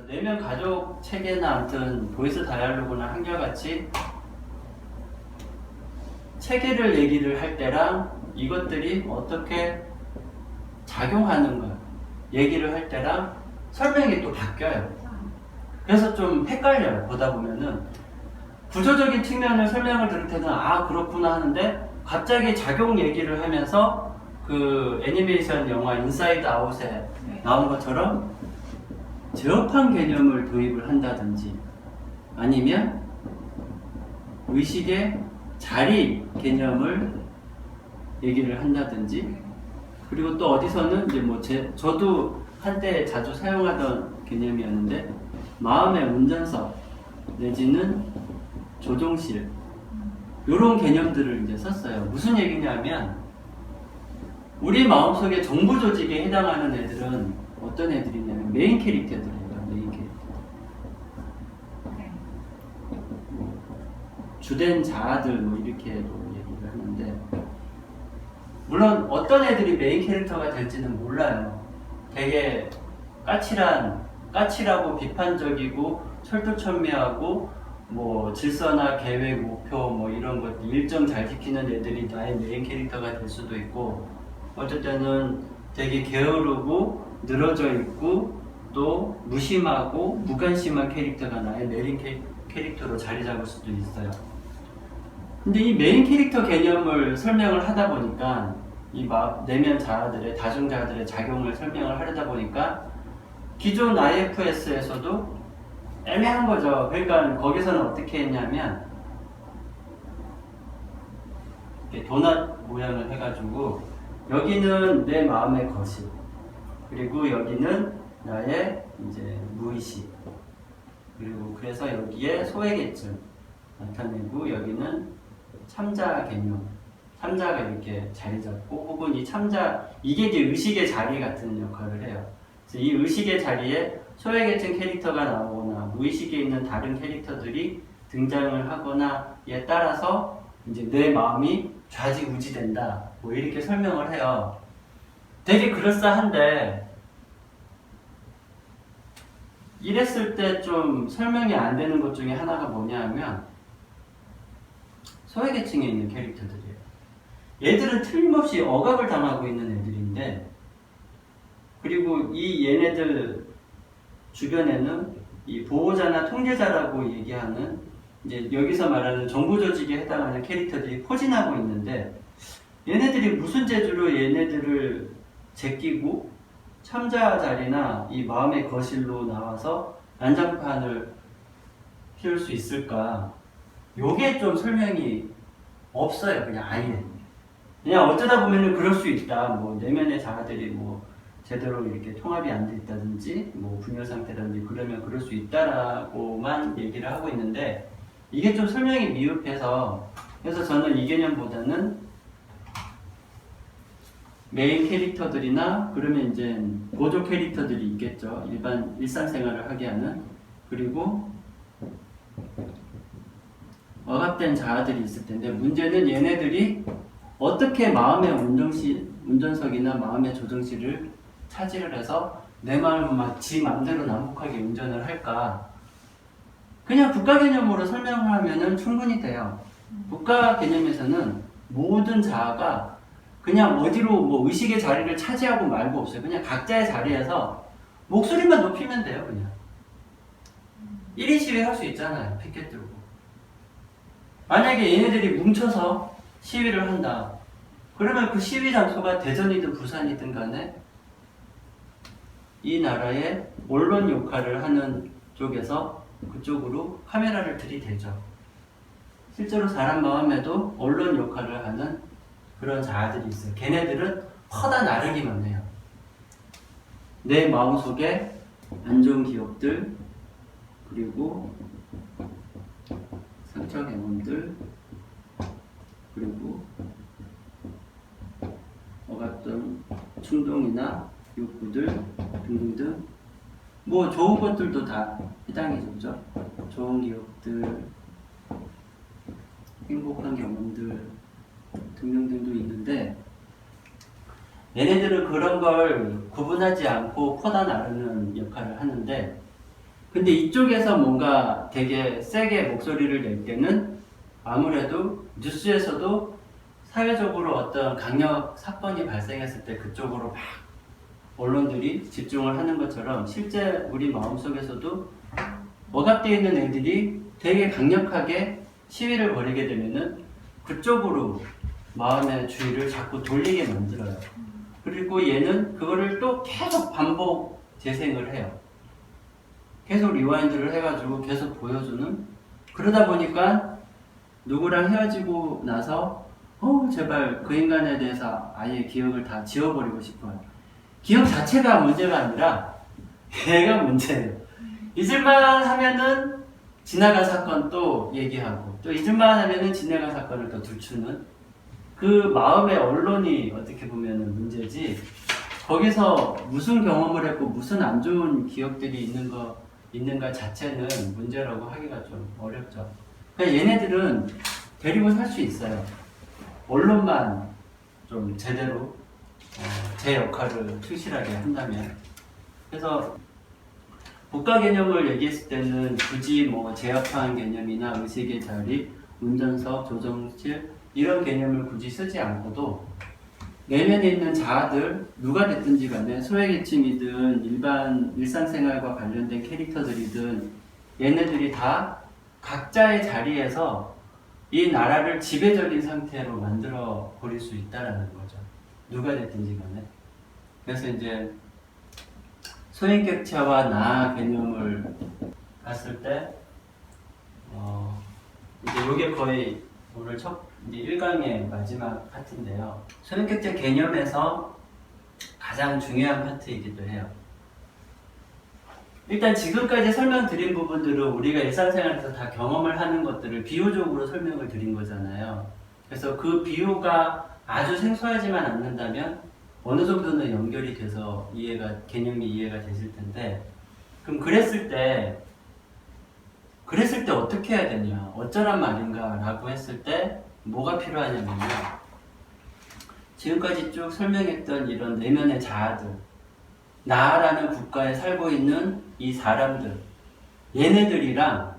내면 가족 체계나 아무튼 보이스 다이얼로그나 한결같이 체계를 얘기를 할 때랑 이것들이 어떻게 작용하는 거 얘기를 할 때랑 설명이 또 바뀌어요. 그래서 좀 헷갈려요. 보다 보면은 구조적인 측면을 설명을 들을 때는 아 그렇구나 하는데 갑자기 작용 얘기를 하면서 그 애니메이션 영화 인사이드 아웃에 나온 것처럼 제어판 개념을 도입을 한다든지 아니면 의식의 자리 개념을 얘기를 한다든지 그리고 또 어디서는 이제 뭐 저도 한때 자주 사용하던 개념이었는데 마음의 운전석 내지는 조종실 이런 개념들을 이제 썼어요. 무슨 얘기냐면 우리 마음속에 정보 조직에 해당하는 애들은 어떤 애들이냐면 메인 캐릭터들이에요. 메인 캐릭터. 주된 자아들 뭐 이렇게도 얘기를 하는데 물론 어떤 애들이 메인 캐릭터가 될지는 몰라요. 되게 까칠하고 비판적이고 철두철미하고 뭐 질서나 계획, 목표 뭐 이런 것 일정 잘 지키는 애들이 나의 메인 캐릭터가 될 수도 있고 어쩔 때는 되게 게으르고 늘어져 있고 또 무심하고 무관심한 캐릭터가 나의 메인 캐릭터로 자리 잡을 수도 있어요. 근데 이 메인 캐릭터 개념을 설명을 하다 보니까 이 내면 자아들의 다중자아들의 작용을 설명을 하려다 보니까 기존 IFS에서도 애매한 거죠. 그러니까 거기서는 어떻게 했냐면 이렇게 도넛 모양을 해가지고 여기는 내 마음의 거실 그리고 여기는 나의 이제 무의식 그리고 그래서 여기에 소외계층 나타내고 여기는 참자 개념 참자가 이렇게 자리 잡고 혹은 이 참자 이게 이제 의식의 자리 같은 역할을 해요. 그래서 이 의식의 자리에 소외계층 캐릭터가 나오거나 무의식에 있는 다른 캐릭터들이 등장을 하거나에 따라서 이제 내 마음이 좌지우지된다 뭐 이렇게 설명을 해요. 되게 그럴싸한데 이랬을 때 좀 설명이 안 되는 것 중에 하나가 뭐냐 하면 소외계층에 있는 캐릭터들이에요. 얘들은 틀림없이 억압을 당하고 있는 애들인데 그리고 이 얘네들 주변에는 이 보호자나 통제자라고 얘기하는 이제 여기서 말하는 정보 조직에 해당하는 캐릭터들이 포진하고 있는데 얘네들이 무슨 재주로 얘네들을 제끼고 참자 자리나 이 마음의 거실로 나와서 난장판을 피울 수 있을까? 요게 좀 설명이 없어요. 그냥 아예. 그냥 어쩌다 보면은 그럴 수 있다. 뭐 내면의 자아들이 뭐 제대로 이렇게 통합이 안 돼 있다든지 뭐 분열 상태라든지 그러면 그럴 수 있다라고만 얘기를 하고 있는데 이게 좀 설명이 미흡해서 그래서 저는 이 개념보다는 메인 캐릭터들이나 그러면 이제 보조 캐릭터들이 있겠죠. 일상생활을 하게 하는 그리고 억압된 자아들이 있을 텐데 문제는 얘네들이 어떻게 마음의 운전석이나 마음의 조정실을 차지를 해서 내 마음을 막 지 맘대로 난폭하게 운전을 할까? 그냥 국가 개념으로 설명을 하면은 충분히 돼요. 국가 개념에서는 모든 자아가 그냥 어디로 뭐 의식의 자리를 차지하고 말고 없어요. 그냥 각자의 자리에서 목소리만 높이면 돼요. 그냥 1인 시위 할 수 있잖아요. 피켓 들고. 만약에 얘네들이 뭉쳐서 시위를 한다. 그러면 그 시위 장소가 대전이든 부산이든 간에 이 나라의 언론 역할을 하는 쪽에서 그쪽으로 카메라를 들이대죠. 실제로 사람 마음에도 언론 역할을 하는 그런 자아들이 있어요. 걔네들은 퍼다 나르기만 해요. 내 마음속에 안 좋은 기억들 그리고 상처 경험들 그리고 억압된 충동이나 욕구들 등등등 뭐 좋은 것들도 다 해당이 되죠. 좋은 기억들 행복한 경험들 등등등도 있는데 얘네들은 그런 걸 구분하지 않고 퍼다 나르는 역할을 하는데 근데 이쪽에서 뭔가 되게 세게 목소리를 낼 때는 아무래도 뉴스에서도 사회적으로 어떤 강력 사건이 발생했을 때 그쪽으로 막 언론들이 집중을 하는 것처럼 실제 우리 마음속에서도 억압되어 있는 애들이 되게 강력하게 시위를 벌이게 되면은 그쪽으로 마음의 주의를 자꾸 돌리게 만들어요. 그리고 얘는 그거를 또 계속 반복 재생을 해요. 계속 리와인드를 해가지고 계속 보여주는. 그러다 보니까 누구랑 헤어지고 나서 제발 그 인간에 대해서 아예 기억을 다 지워버리고 싶어요. 기억 자체가 문제가 아니라 걔가 문제예요. 잊을만 하면은 지나간 사건 또 얘기하고 또 잊을만 하면은 지나간 사건을 또 들추는 그 마음의 언론이 어떻게 보면은 문제지, 거기서 무슨 경험을 했고 무슨 안 좋은 기억들이 있는가 자체는 문제라고 하기가 좀 어렵죠. 그러니까 얘네들은 데리고 살 수 있어요. 언론만 좀 제대로 제 역할을 충실하게 한다면. 그래서 국가 개념을 얘기했을 때는 굳이 뭐 제압하는 개념이나 의식의 자리, 운전석, 조정실 이런 개념을 굳이 쓰지 않고도 내면에 있는 자아들, 누가 됐든지 간에 소외계층이든 일반 일상생활과 관련된 캐릭터들이든 얘네들이 다 각자의 자리에서 이 나라를 지배적인 상태로 만들어 버릴 수 있다는 거죠. 누가 됐든지 간에. 그래서 이제 소인격체와 나 개념을 봤을 때 이제 이게 거의 오늘 이제 1강의 마지막 파트인데요. 소인격체 개념에서 가장 중요한 파트이기도 해요. 일단 지금까지 설명드린 부분들은 우리가 일상생활에서 다 경험을 하는 것들을 비유적으로 설명을 드린 거잖아요. 그래서 그 비유가 아주 생소하지만 않는다면 어느 정도는 연결이 돼서 개념이 이해가 되실 텐데, 그럼 그랬을 때 어떻게 해야 되냐, 어쩌란 말인가 라고 했을 때 뭐가 필요하냐면요, 지금까지 쭉 설명했던 이런 내면의 자아들, 나라는 국가에 살고 있는 이 사람들, 얘네들이랑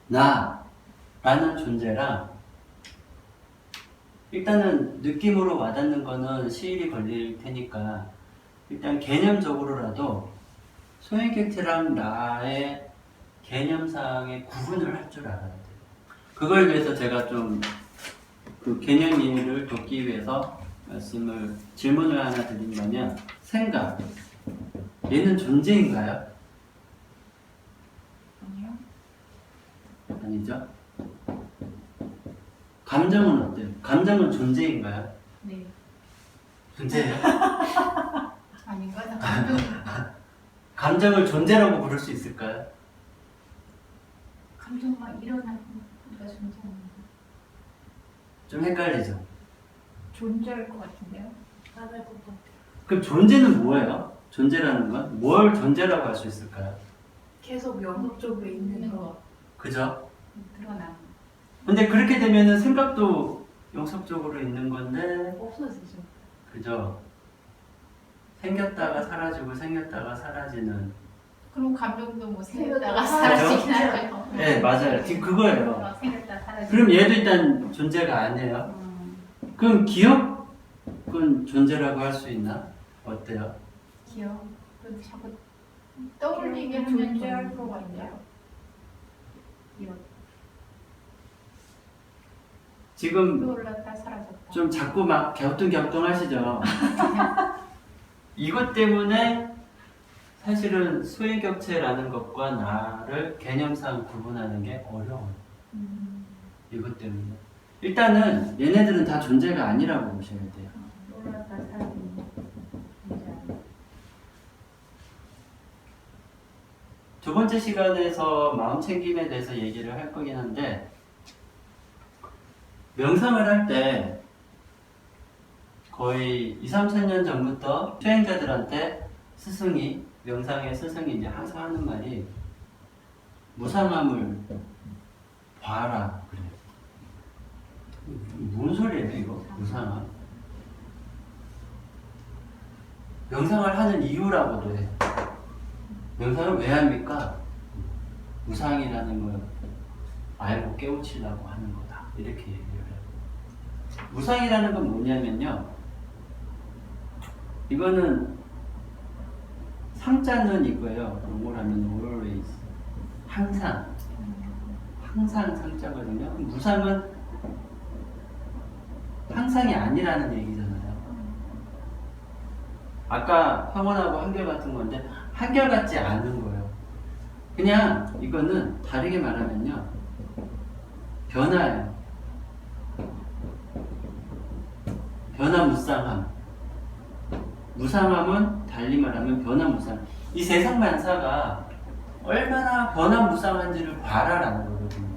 나라는 존재랑 일단은 느낌으로 와닿는 거는 시일이 걸릴 테니까 일단 개념적으로라도 소인격체랑 나의 개념상의 구분을 할 줄 알아야 돼요. 그걸 위해서 제가 좀 그 개념 이해를 돕기 위해서 질문을 하나 드린다면, 생각, 얘는 존재인가요? 아니요. 아니죠? 감정은 어때요? 감정은 존재인가요? 네. 존재예요? 아닌가요? 감정을 존재라고 부를 수 있을까요? 감정만 일어나니까 존재하는 거. 좀 헷갈리죠? 존재할 것 같은데요? 맞을 것 같아요. 그럼 존재는 뭐예요? 존재라는 건? 뭘 존재라고 할 수 있을까요? 계속 연속적으로 있는 거. 그죠? 드러나는 거. 근데 그렇게 되면은 생각도 영속적으로 있는 건데, 없어지죠. 그죠? 생겼다가 사라지고 생겼다가 사라지는. 그럼 감정도 뭐 생겼다가 그죠? 사라지긴 하죠. 네, 맞아요. 지금 그거예요. 생겼다 사라지고. 그럼 얘도 일단 존재가 아니에요. 그럼 기억은 존재라고 할 수 있나? 어때요? 기억은 자꾸 떠올리게 하면 존재할 것 같아요. 기억. 지금 떠올랐다 사라졌다. 좀 자꾸 막 갸우뚱갸우뚱 하시죠? 이것 때문에 사실은 소인격체라는 것과 나를 개념상 구분하는 게 어려워요. 이것 때문에. 일단은 얘네들은 다 존재가 아니라고 보셔야 돼요. 떠올랐다 사라지는 거. 두 번째 시간에서 마음 챙김에 대해서 얘기를 할 거긴 한데, 명상을 할 때 거의 2, 3천 년 전부터 수행자들한테 명상의 스승이 이제 항상 하는 말이 무상함을 봐라 그래요. 뭔 소리예요 이거? 무상함? 명상을 하는 이유라고도 해요. 명상을 왜 합니까? 무상이라는 걸 알고 깨우치려고 하는 거다. 이렇게 얘기를 해요. 무상이라는 건 뭐냐면요. 이거는 상자는 이거예요. 영어로 하면 always. 항상. 항상 상자거든요. 무상은 항상이 아니라는 얘기잖아요. 아까 황혼하고 한결같은 건데 한결같지 않은 거예요. 그냥 이거는 다르게 말하면요. 변화예요. 변화무쌍함. 무상함은 달리 말하면 변화무쌍. 이 세상 만사가 얼마나 변화무쌍한지를 봐라라는 거거든요.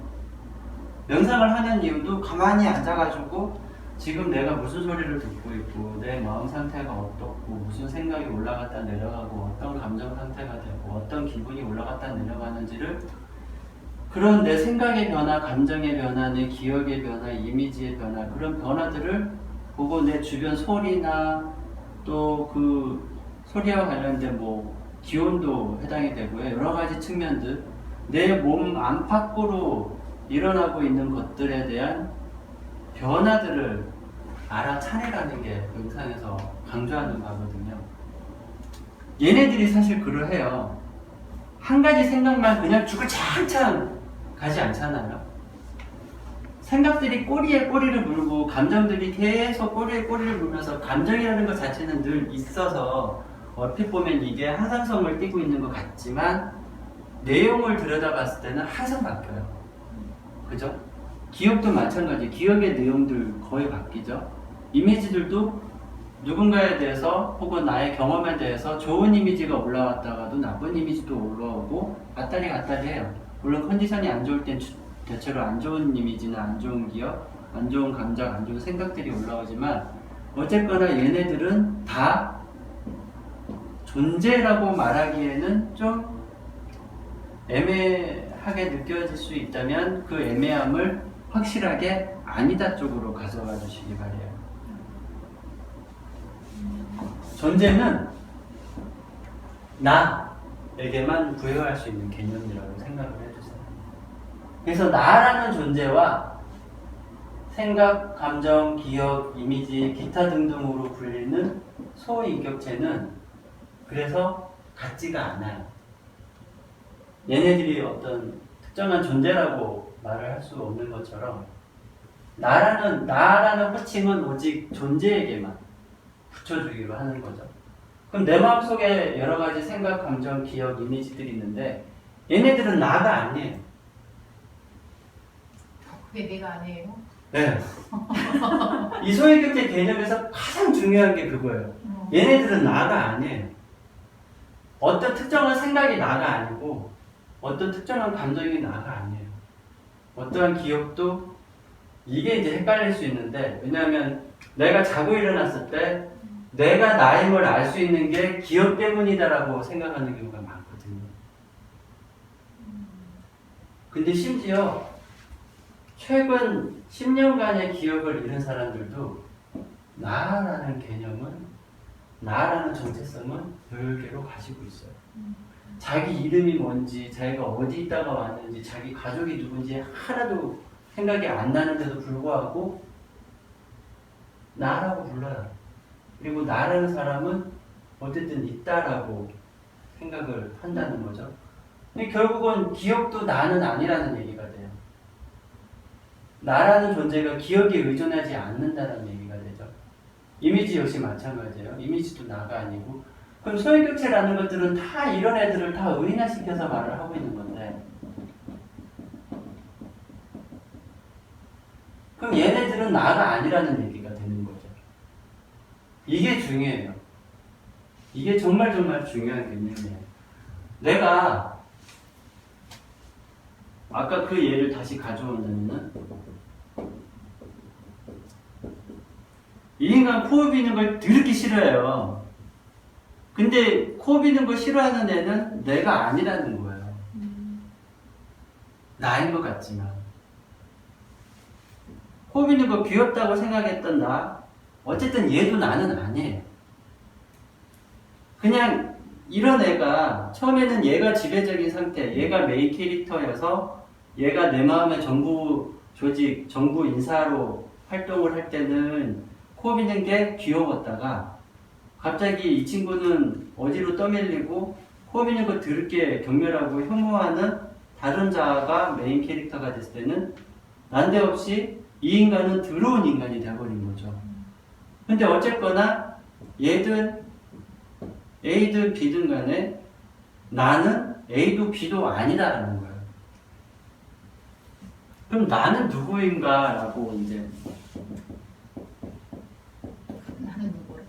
명상을 하는 이유도 가만히 앉아가지고 지금 내가 무슨 소리를 듣고 있고 내 마음 상태가 어떻고 무슨 생각이 올라갔다 내려가고 어떤 감정 상태가 되고 어떤 기분이 올라갔다 내려가는지를 그런 내 생각의 변화, 감정의 변화, 내 기억의 변화, 이미지의 변화 그런 변화들을 보고 내 주변 소리나 또 그 소리와 관련된 뭐 기온도 해당이 되고요. 여러 가지 측면들 내 몸 안팎으로 일어나고 있는 것들에 대한 변화들을 알아차리라는 게 명상에서 강조하는 바거든요. 얘네들이 사실 그러해요. 한 가지 생각만 그냥 주구장창 가지 않잖아요. 생각들이 꼬리에 꼬리를 물고 감정들이 계속 꼬리에 꼬리를 물면서 감정이라는 것 자체는 늘 있어서 얼핏 보면 이게 항상성을 띠고 있는 것 같지만 내용을 들여다봤을 때는 항상 바뀌어요. 그죠? 기억도 마찬가지. 기억의 내용들 거의 바뀌죠. 이미지들도 누군가에 대해서 혹은 나의 경험에 대해서 좋은 이미지가 올라왔다가도 나쁜 이미지도 올라오고 갔다리 갔다리 해요. 물론 컨디션이 안 좋을 땐 대체로 안 좋은 이미지나 안 좋은 기억, 안 좋은 감정, 안 좋은 생각들이 올라오지만 어쨌거나 얘네들은 다 존재라고 말하기에는 좀 애매하게 느껴질 수 있다면 그 애매함을 확실하게 아니다 쪽으로 가져가 주시기 바래요. 존재는 나에게만 부여할 수 있는 개념이라고 생각을 해주세요. 그래서 나라는 존재와 생각, 감정, 기억, 이미지, 기타 등등으로 불리는 소인격체는 그래서 같지가 않아요. 얘네들이 어떤 특정한 존재라고 말을 할 수 없는 것처럼 나라는 호칭은 오직 존재에게만 붙여주기로 하는 거죠. 그럼 내 마음속에 여러 가지 생각, 감정, 기억, 이미지들이 있는데 얘네들은 나가 아니에요. 그게 내가 아니에요? 네. 이 소유격제 개념에서 가장 중요한 게 그거예요. 얘네들은 나가 아니에요. 어떤 특정한 생각이 나가 아니고 어떤 특정한 감정이 나가 아니에요. 어떠한 기억도 이게 이제 헷갈릴 수 있는데 왜냐하면 내가 자고 일어났을 때 내가 나임을 알 수 있는 게 기억 때문이다라고 생각하는 경우가 많거든요. 근데 심지어 최근 10년간의 기억을 잃은 사람들도 나라는 개념은 나라는 정체성은 별개로 가지고 있어요. 자기 이름이 뭔지, 자기가 어디 있다가 왔는지, 자기 가족이 누군지 하나도 생각이 안 나는데도 불구하고 나라고 불러요. 그리고 나라는 사람은 어쨌든 있다라고 생각을 한다는 거죠. 근데 결국은 기억도 나는 아니라는 얘기가 돼요. 나라는 존재가 기억에 의존하지 않는다는 얘기가 되죠. 이미지 역시 마찬가지예요. 이미지도 나가 아니고 그럼 소유격체라는 것들은 다 이런 애들을 다 의인화시켜서 말을 하고 있는 건데 그럼 얘네들은 나가 아니라는 얘기가 되는 거죠. 이게 중요해요. 이게 정말 중요한 개념이에요. 내가 아까 그 예를 다시 가져오자면은 이 인간 코어 비는 걸 더럽게 싫어해요. 근데 코 비는 거 싫어하는 애는 내가 아니라는 거예요. 나인 것 같지만 코 비는 거 귀엽다고 생각했던 나 어쨌든 얘도 나는 아니에요. 그냥 이런 애가 처음에는 얘가 지배적인 상태, 얘가 메인 캐릭터여서 얘가 내 마음의 정부 조직, 정부 인사로 활동을 할 때는 코 미는 게 귀여웠다가 갑자기 이 친구는 어디로 떠밀리고 코 미는 거 들게 경멸하고 혐오하는 다른 자아가 메인 캐릭터가 됐을 때는 난데없이 이 인간은 더러운 인간이 되어버린 거죠. 근데 어쨌거나 얘든 A든 B든 간에 나는 A도 B도 아니다라는 거예요. 그럼 나는 누구인가? 라고 이제 나는 누구야?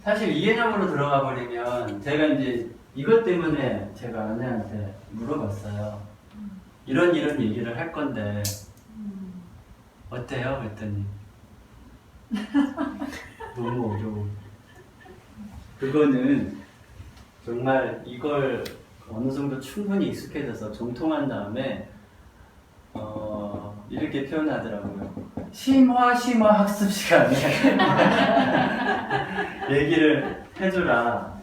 사실 이 개념으로 들어가 버리면 제가 이제 이것 때문에 제가 아내한테 물어봤어요. 이런 얘기를 할 건데 어때요? 그랬더니 너무 어려워. 그거는 정말 이걸 어느 정도 충분히 익숙해져서 정통한 다음에 이렇게 표현하더라고요. 심화 학습 시간에 얘기를 해주라.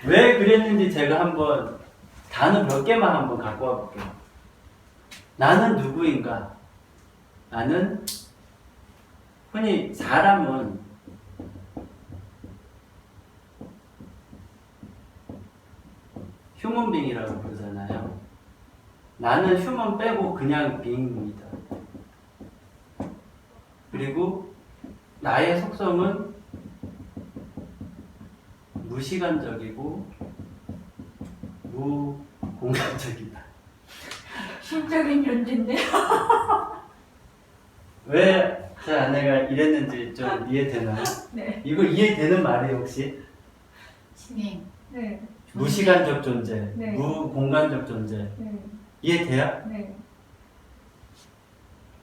왜 그랬는지 제가 한번 단어 몇 개만 한번 갖고 와볼게요. 나는 누구인가? 나는 흔히 사람은 휴먼빙이라고 부르잖아요. 나는 휴먼 빼고 그냥 빙입니다. 그리고 나의 속성은 무시간적이고 무공간적이다. 신적인 존재인데요? 왜 제 아내가 이랬는지 좀 이해되나요? 네. 이거 이해되는 말이에요 혹시? 진행. 네. 무시간적 존재, 네. 무공간적 존재. 네. 이해돼요? 네.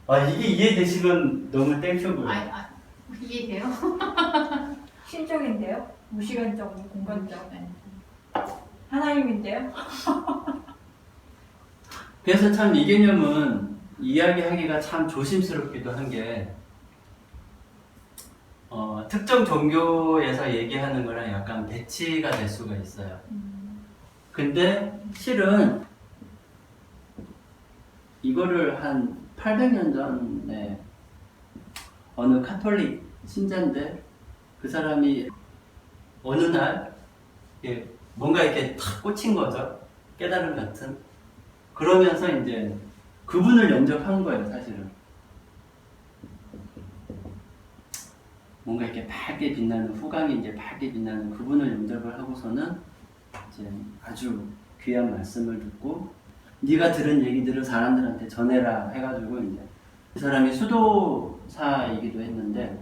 아 이게 이해되시면 너무 땡큐고요. 이해돼요? 신적인데요? 무시간적, 공간적. 하나님인데요? 그래서 참 이 개념은 이야기하기가 참 조심스럽기도 한 게 특정 종교에서 얘기하는 거랑 약간 배치가 될 수가 있어요. 근데 실은 이거를 한 800년 전에 어느 카톨릭 신자인데 그 사람이 어느 날 뭔가 이렇게 탁 꽂힌 거죠. 깨달음 같은. 그러면서 이제 그분을 영접한 거예요, 사실은. 뭔가 이렇게 밝게 빛나는, 후광이 이제 밝게 빛나는 그분을 영접을 하고서는 이제 아주 귀한 말씀을 듣고 네가 들은 얘기들을 사람들한테 전해라 해가지고 이제 그 사람이 수도사이기도 했는데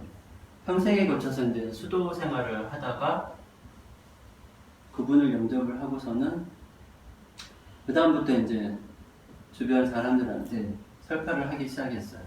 평생에 걸쳐서 이제 수도 생활을 하다가 그분을 영접을 하고서는 그 다음부터 이제 주변 사람들한테 설파를 하기 시작했어요.